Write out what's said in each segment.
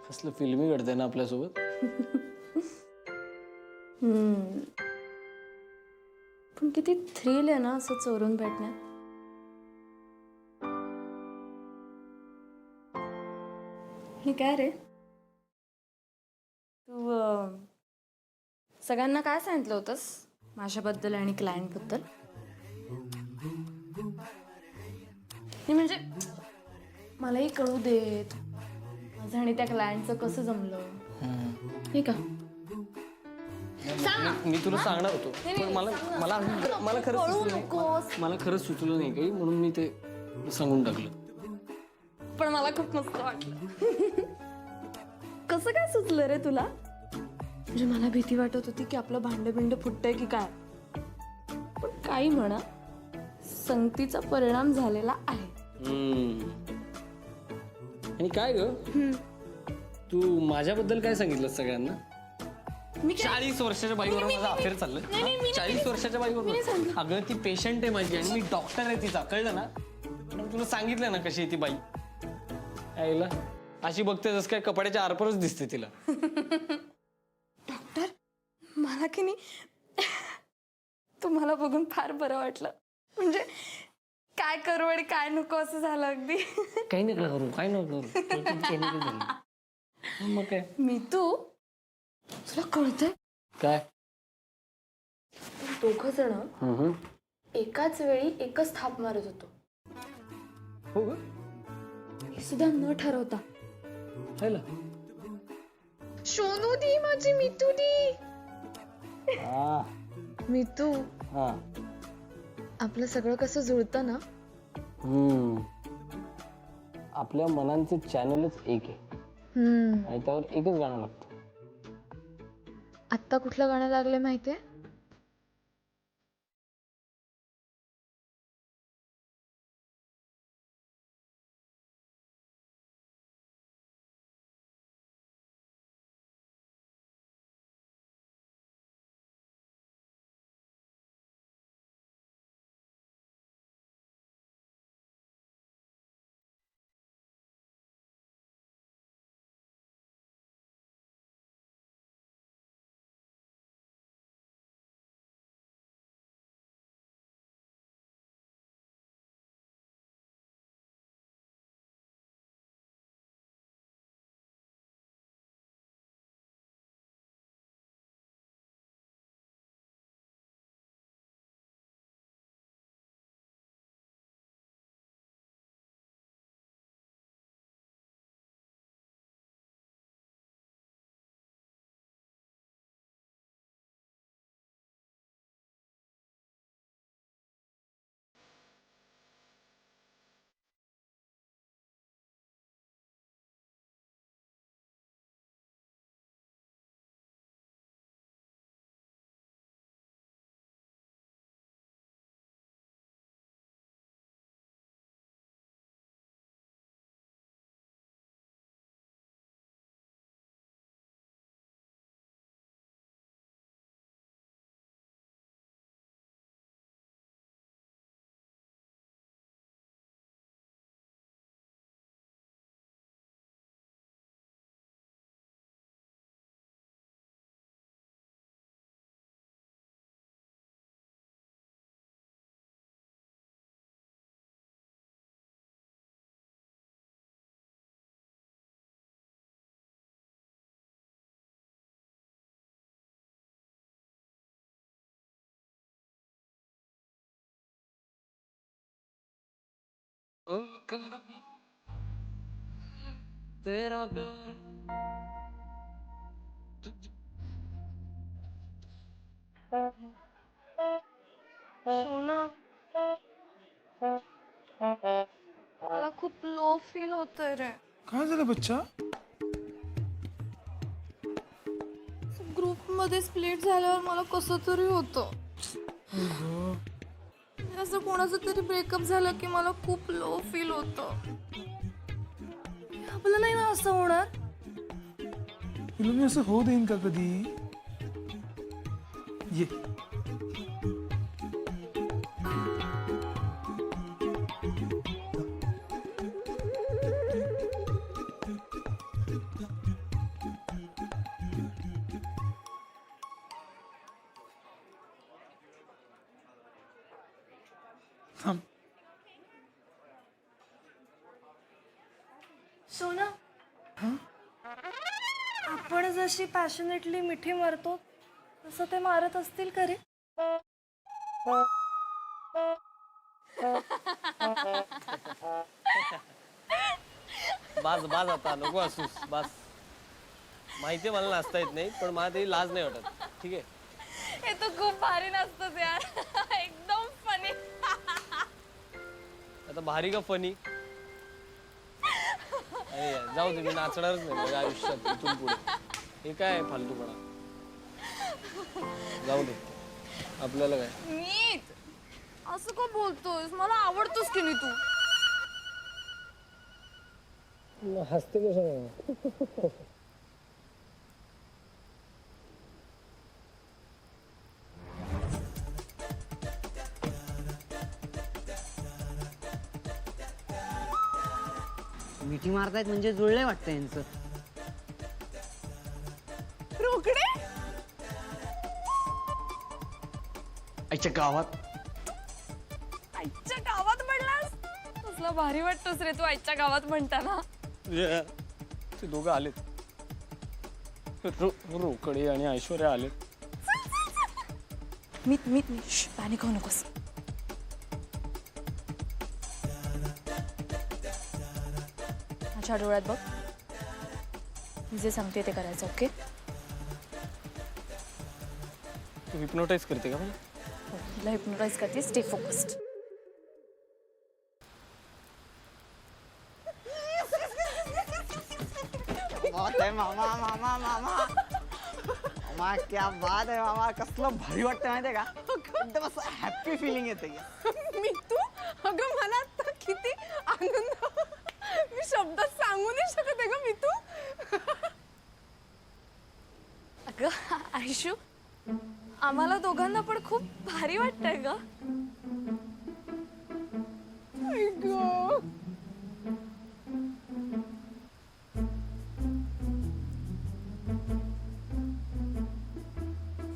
कसलं फिल्मी घडतंय ना आपल्यासोबत. पण किती थ्रिल आहे ना असं चोरून भेटण्यात. हे काय रे, तू सगळ्यांना काय सांगितलं होतंस माझ्याबद्दल आणि क्लायंटबद्दल? म्हणजे मलाही कळू देत माझं आणि त्या क्लायंटचं कसं जमलं, नाही का? मी तुला सांगणार होतो पण मला खरंच सुचलं नाही काही, म्हणून मी ते सांगून टाकलं. पण मला खूप मस्त वाटलं. कसं काय सुचलं रे तुला? म्हणजे मला भीती वाटत होती की आपलं भांड फुटतंय की काय, पण काही म्हणा संगतीचा परिणाम झालेला आहे. आणि काय ग, तू माझ्याबद्दल काय सांगितलं सगळ्यांना? मी 40 वर्षाच्या बाईवर माझा अफेअर चाललं. 40 वर्षाच्या बाईवर. अगं ती पेशंट आहे माझी आणि मी डॉक्टर आहे तिचा, कळलं ना? तुला सांगितलं ना कशी आहे ती बाई. आईला अशी बघते जसं काय कपड्याच्या आरपारच दिसते तिला. डॉक्टर, मला की नाही तुम्हाला बघून फार बरं वाटलं. म्हणजे काय करू आणि काय नको असं झालं अगदी. काही नाही करू, काही नको करू. मग काय मी तुला कळतंय काय दोघं जण एकाच वेळी एकच थाप मारत होतो. हो ग, हे सुद्धा न ठरवता. खायला सोनू दी माझी मितू दी. मितू, आपलं सगळं कसं जुळतं ना. आपल्या मनांचे चॅनलच एक आहे आणि त्यावर एकच गाणं लागतं. आत्ता कुठलं गाणं लागलं माहितीये? तेरा सोना, मला खूप लो फील होतंय रे. काय झालं बच्चा? ग्रुप मध्ये स्प्लिट झाल्यावर मला कसं तरी होतं. असं कोणाचं तरी ब्रेकअप झालं की मला खूप लो फील होतं. आपलं नाही ना असं होणार. तुला मी असं होऊ देईन का कधी? ये थांब. सोना आपण जशी पॅशनेटली मिठी मारतो तसं ते मारत असतील का रे? बास बास आता नको असूस बास. माहितीये मला नाचता येत नाही पण मला तरी लाज नाही वाटत. ठीक आहे. हे तर खूप भारी नाचतोस यार. एकदम फनी. आता भारी का फनी? अरे यार, जाऊ दे मी नाचणारच नाही माझ्या आयुष्यात इथून पुढे. हे काय फालतूपणा. जाऊ दे आपल्याला काय. मीत असं का बोलतोस? मला आवडतोस की नाही तू? हसते कसं? मिठी मारतायत म्हणजे जुळलंय वाटतं यांचं. रोकडे आईच्या गावात आईच्या गावात म्हणलास? कसला भारी वाटतोस रे तू आईच्या गावात म्हणताना. ते दोघं आलेत. रोकडे आणि ऐश्वर्या आलेत. मीत मीत मीत पॅनिक होऊ नकोस. माझ्या डोळ्यात बघ. मी जे सांगते ते करायचं. ओके? तू हिप्नोटाईज करते का मला? तुला हिप्नोटाईज करते. Stay focused. बहुत आहे मामा मामा मामा मामा. क्या बात आहे मामा. कसलं भारी वाटतं माहितीये का. एकदम असं हॅपी फिलिंग येते. मी तू अगं मला आता किती आनंद. मी शब्दात सांगू नाही शकत आहे ग मी तू. अगं आयशू आम्हाला दोघांना पण खूप भारी वाटतंय ग.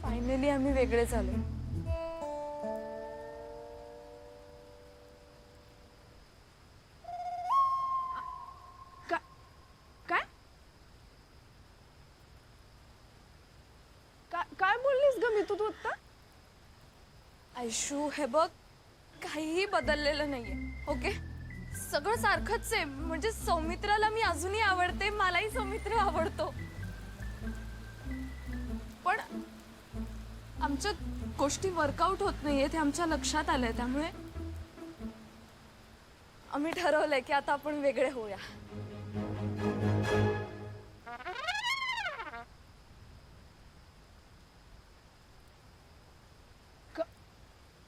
फायनली आम्ही वेगळे झालो. काय काय बोललीस ग मी तू आता? आयशू हे बघ काहीही बदललेलं नाहीये. ओके सगळं सारखंच आहे. म्हणजे सौमित्राला मी अजूनही आवडते. मलाही सौमित्र आवडतो. पण आमच्या गोष्टी वर्कआउट होत नाहीयेत हे आमच्या लक्षात आलंय. त्यामुळे आम्ही ठरवलंय की आता आपण वेगळे होऊया.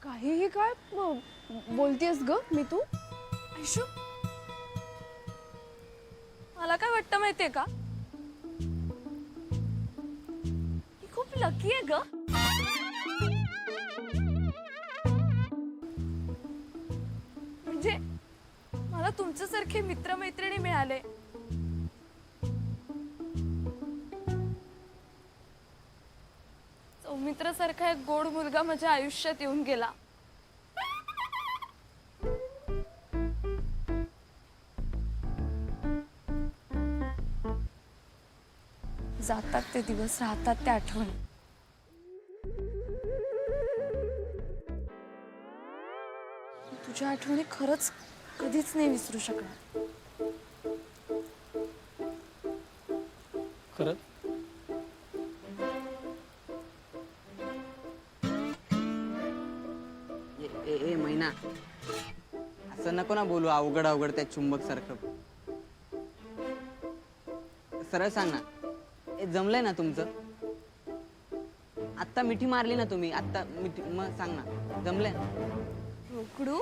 काहीही काय बोलतेस ग मी तू? आयशू मला काय वाटतं माहितीये का? ही खूप लकी आहे ग. म्हणजे मला तुमच्यासारखे मित्रमैत्रिणी मिळाले. सौमित्रासारखा एक गोड मुलगा माझ्या आयुष्यात येऊन गेला. जातात ते दिवस, राहतात त्या आठवणी. तुझ्या आठवणी खरंच कधीच नाही विसरू शकणार. खरंच? ए मैना असं नको ना बोलू. अवघड अवघड त्या चुंबक सारखं. सरळ सांग ना. जमलंय ना तुमचं? आत्ता मिठी मारली ना तुम्ही. आत्ता मिठी मग सांग ना जमलंय ना? रोकडू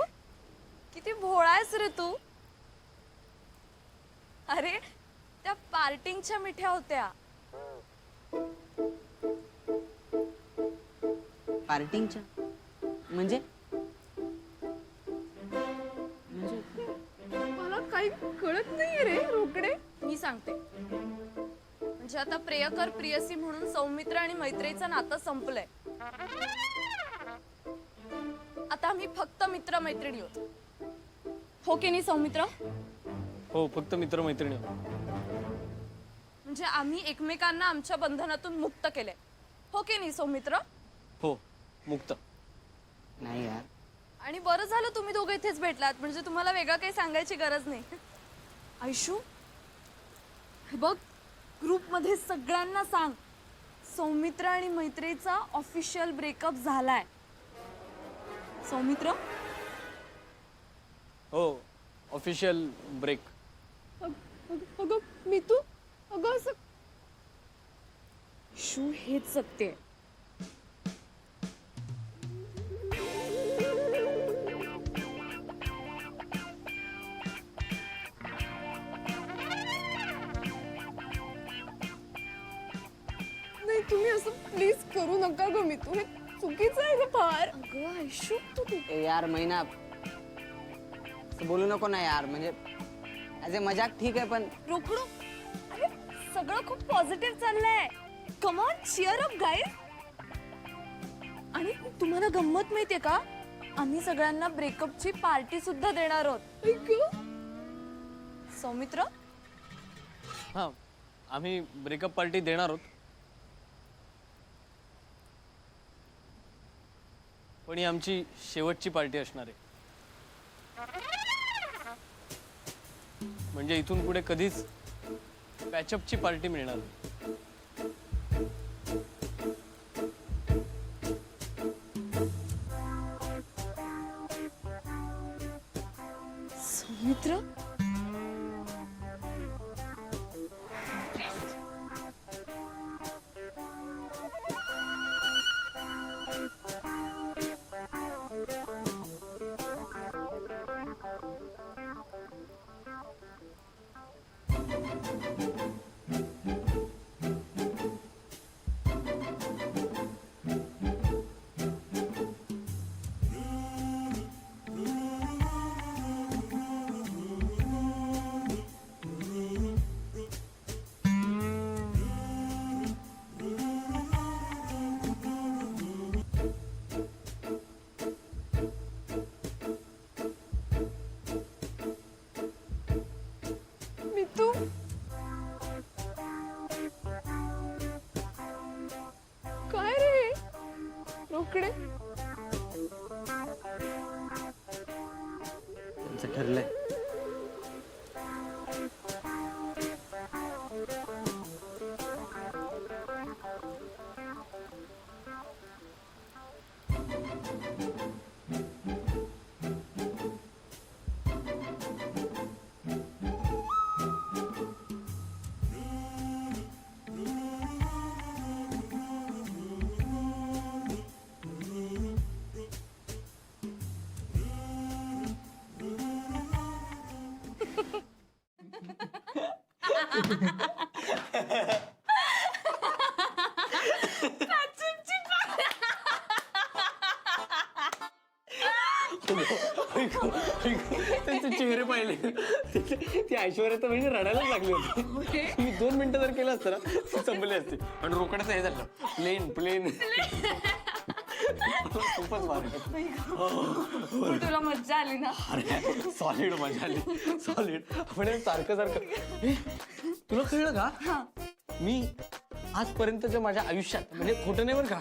किती भोळा आहेस रे तू. अरे त्या पार्टिंगच्या मिठ्या होत्या. पार्टिंगच्या म्हणजे? मला काही कळत नाहीये रे रोकडे. मी सांगते. म्हणजे आता प्रियकर प्रियसी म्हणून सौमित्र आणि मैत्रीचं नातं संपलंय. आता आम्ही फक्त मित्र मैत्रिणी होतो. हो की नाही सौमित्र? हो, फक्त मित्रमैत्रिणी. म्हणजे आम्ही एकमेकांना आमच्या बंधनातून मुक्त केले. हो की नाही सौमित्र? हो, मुक्त. नाही यार, आणि बरं झालं तुम्ही दोघं इथेच भेटलात, म्हणजे तुम्हाला वेगळं काही सांगायची गरज नाही. आयशू, हे बघ, ग्रुपमध्ये सगळ्यांना सांग, सौमित्र आणि मैत्रीचा ऑफिशियल ब्रेकअप झालाय. सौमित्र? हो, ऑफिशियल ब्रेक. अगं मी तू अगं असं शू हेच सत्य आहे. नाही तुम्ही असं प्लीज करू नका ग. मी तू हे चुकीचं आहे ग फार. अगं आयशू तू ए यार मैना, असं बोलू नको ना यार. म्हणजे ॲज ए मजाक ठीक आहे, पण रोकडो. अरे सगळं खूप पॉझिटिव्ह चाललंय. Come on, cheer up guys. आणि तुम्हाला गंमत माहितीये का, आम्ही सगळ्यांना ब्रेकअपची पार्टी सुद्धा देणार आहोत. सौमित्र? हां, आम्ही ब्रेकअप पार्टी देणार आहोत. पण ही आमची शेवटची पार्टी असणार आहे. म्हणजे इथून पुढे कधीच पॅचअपची पार्टी मिळणार नाही. सौमित्र? मी तू काय रे रोकडे? त्यांचं ठरलंय. त्यांचे चेहरे पाहिले, ती ऐश्वर्या तर म्हणजे रडायलाच लागली होती. मी 2 मिनिटं जर केलं असतं ना, ती संपली असते. आणि रोकडाचं हे झालं, प्लेन. खूपच भारी. तुला मज्जा आली ना? अरे सॉलिड मजा आली, सॉलिड. आपण सारखं ए, तुला कळलं का, मी आजपर्यंतच्या माझ्या आयुष्यात, म्हणजे खोटं नाही बरं का,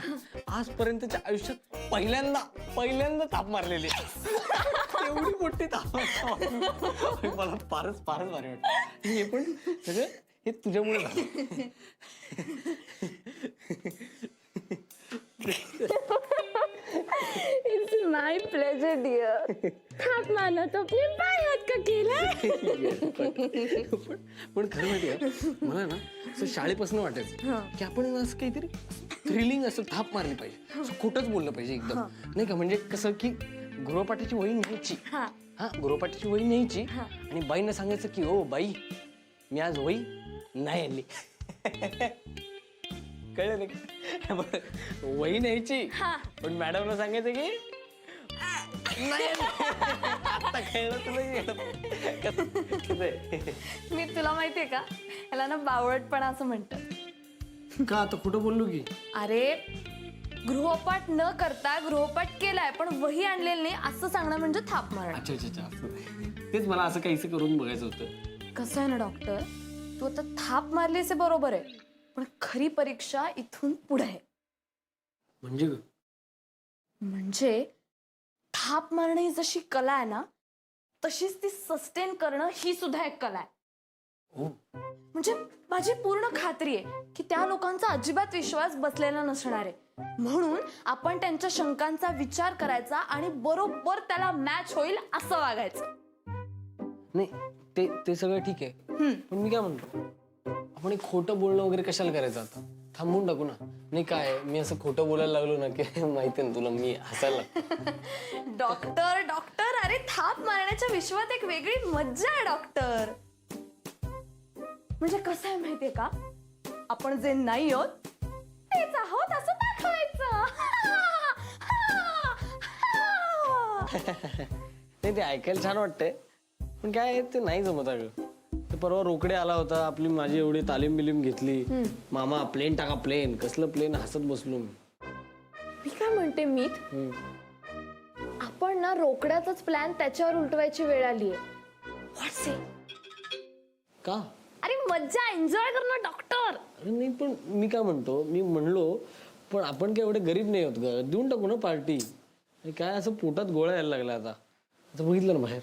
आजपर्यंतच्या आयुष्यात पहिल्यांदा ताप मारलेली. एवढी मोठी ताप मला फारच भारी वाटतं. हे पण सगळं हे तुझ्यामुळे झालं. It's my pleasure dear. थाप मारला तो अपने पायात का केला. पण खरं माहितीये, मला ना असं शाळेपासून वाटायचं की आपण असं काहीतरी थ्रिलिंग असं थाप मारली पाहिजे, असं खोटंच बोललं पाहिजे एकदम, नाही का. म्हणजे कसं की गृहपाठाची वही न्यायची, गृहपाठाची वही न्यायची आणि बाईनं सांगायचं की ओ बाई, मी आज वही नाही आणली. कळलं नाही? वही न्यायची, पण मॅडमला सांगायचं की आता कळलं तुला. मी तुला माहितीये का, याला ना बावळटपणा असं म्हणतात. का आता कुठं बोललो की? अरे गृहपाठ न करता गृहपाठ केलाय पण वही आणलेली नाही असं सांगणं म्हणजे थाप मारणं. अच्छा अच्छा अच्छा असं. तेच मला असं काहीसं करून बघायचं होतं. कसं आहे ना डॉक्टर, तू आता थाप मारलीस हे बरोबर आहे, पण खरी परीक्षा इथून पुढे आहे. म्हणजे ग? म्हणजे थाप मारणं ही जशी कला आहे ना, तशीच ती सस्टेन करणं ही सुद्धा एक कला आहे. हो. म्हणजे माझी पूर्ण खात्री आहे की त्या लोकांचा अजिबात विश्वास बसलेला नसणार आहे. म्हणून आपण त्यांच्या शंकांचा विचार करायचा आणि बरोबर त्याला मॅच होईल असं वागायचं. नाही ते ते सगळं ठीक आहे, पण मी काय म्हणतो, आपण एक खोटं बोलणं वगैरे कशाला करायचं आता? थांबवून टाकू ना. नाही काय मी असं खोटं बोलायला लागलो ना की माहिती ना तुला मी हसायला लागतो. डॉक्टर डॉक्टर अरे थाप मारण्याच्या विश्वात एक वेगळी मज्जा आहे डॉक्टर. म्हणजे कसं आहे माहितीये का, आपण जे नाही आहोत तेच आहोत असं दाखवायचं. नाही ते ऐकायला छान वाटतंय, पण काय ते नाही जमत अगं. ते परवा रोकडे आला होता, आपली माझी एवढी तालीम बिलीम घेतली. मामा प्लेन टाका प्लेन, कसलं प्लेन, हसत बसलो मी. मी काय म्हणते मीत, आपण ना रोकड्याचाच प्लॅन त्याच्यावर उलटवायची वेळ आलीये. व्हॉट्स इट? का? अरे मज्जा एन्जॉय कर ना डॉक्टर. अरे नाही पण मी काय म्हणतो, मी म्हणलो पण आपण काय एवढे गरीब नाही होत ग, देऊन टाकू ना पार्टी. काय असं पोटात गोळा यायला लागला आता. आता बघितलं ना बाहेर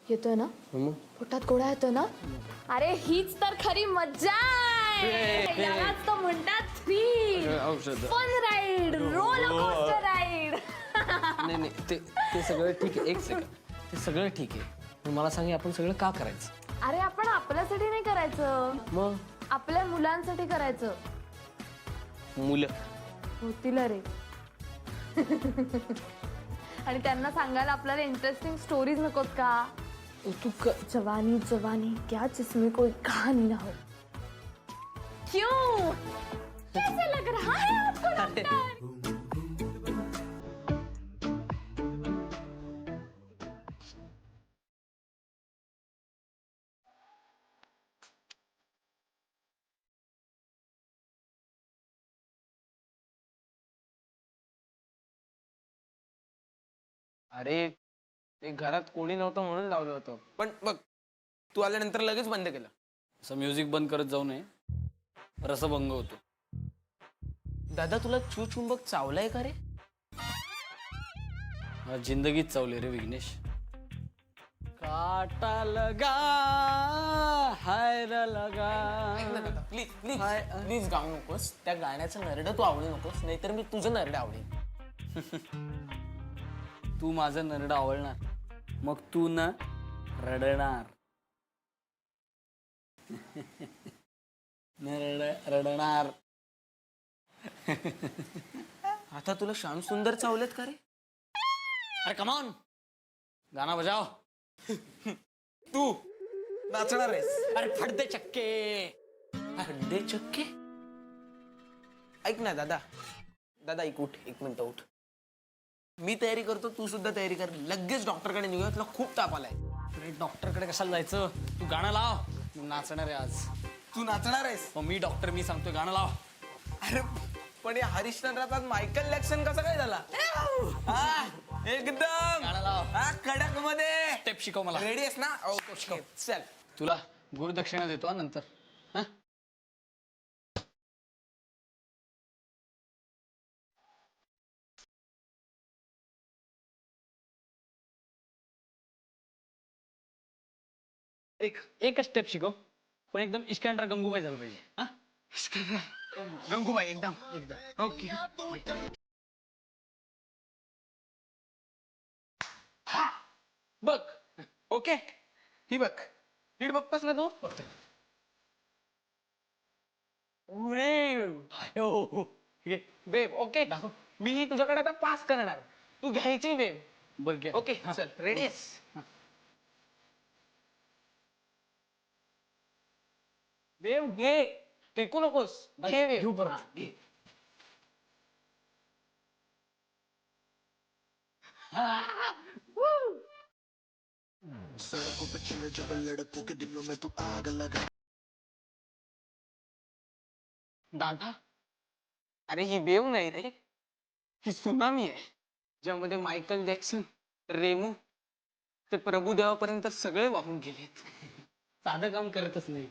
येतोय ना मग. पोटात गोळा येतोय ना. अरे हीच तर खरी मज्जा आहे. यालाच तर म्हणतात थ्रिल, औषध. Fun ride, roller coaster ride. नाही नाही ते ते सगळं ठीक आहे, एक सेकंड, ते सगळं ठीक आहे, पण मला सांग आपण सगळं का करायचं? अरे आपण आपल्यासाठी नाही करायचं, मग आपल्या मुलांसाठी करायचं. मुलं होतील रे. आणि त्यांना सांगायला आपल्याला इंटरेस्टिंग स्टोरीज नकोत का? तू क जवानी जवानी क्या जिसमें कोई कहानी ना हो. क्यों? कैसे लग रहा है आपको डॉक्टर? अरे ते घरात कोणी नव्हतं म्हणून लावलं होतं, पण बघ तू आल्यानंतर लगेच बंद केलं. असं म्युझिक बंद करत जाऊ नये, रसभंग होतो. दादा तुला चुचुंबक चावलाय का रे? मला जिंदगीत चावले रे विघ्नेश. काटा लगा हायर लगा. प्लीज प्लीज प्लीज गाऊ नकोस. त्या गाण्याचं नरड तू आवडू नकोस, नाहीतर मी तुझं नरड आवडेल. तू माझं नरड आवडणार, मग तू न रडणार. नरड रडणार. आता तुला श्याम सुंदर चावलेत का रे? अरे कमॉन गाना बजाव. तू नाचणार आहेस? अरे फडदे चक्के. हड्डे चक्के. ऐक ना दादा, दादा ऐक, उठ एक मिनिट उठ. मी तयारी करतो, तू सुद्धा तयारी कर. लगेच डॉक्टरकडे निघूया, तुला खूप ताप आलाय. अरे डॉक्टरकडे कशाला जायचं? तू गाणं लाव, तू नाचणार आहे आज. तू नाचणार आहेस? मग मी डॉक्टर, मी सांगतोय गाणं लाव. अरे पण या हरिश्चंद्रात मायकल जॅक्सन कसा काय झाला? हा, एकदम गाणं लाव. हा, कडक मध्ये. स्टेप शिकव मला. रेडी आहेस ना? ओके चल. तुला गुरुदक्षिणा देतो हा नंतर. हा एकच स्टेप शिकव, पण एकदम इस्कॅन्ड्रा गंगूबाई झालं पाहिजे. हा गंगूबाई एकदम ओके. बघ ओके, ही बघ नीट बघतोस ना तू? Wave okay. मी ही तुझ्याकडे आता पास करणार, तू घ्यायची वेव. बघ घे. ओके चल, रेडी आहेस? वेव घे, टेकू नकोस. घे वेव. घेऊ परत. घे. दादा, अरे ही वेव नाही रे, ही सुनामी आहे ज्यामध्ये मायकल जॅक्सन, रेमो ते प्रभुदेवापर्यंत सगळे वाहून गेलेत. साधं काम करतच नाही.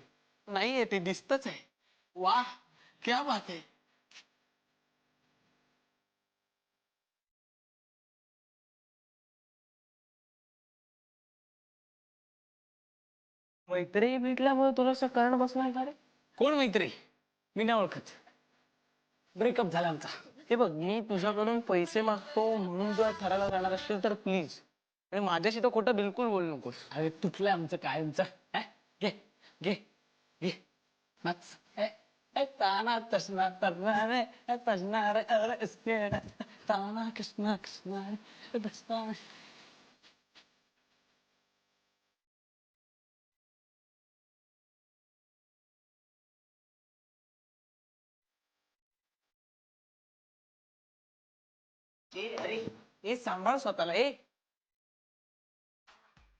नाहीये ते दिसतच आहे. वा क्या बात आहे. मैत्री भेटल्यामुळे तुला असं करणं बसणार का रे? कोण मैत्री? मी नाही ओळखत. ब्रेकअप झाला आमचा. हे बघ मी तुझ्याकडून पैसे मागतो म्हणून तुला ठरायला जाणार असतील तर प्लीज आणि माझ्याशी तर खोटं बिलकुल बोलू नकोस. अरे तुटलंय आमचं कायमचं. घे घे घे नाच. ताना तसना तरणा रे तसना रे अरे इसके ताना कृष्णा कृष्णा रे तसना. अरे हे सांभाळ स्वतःला.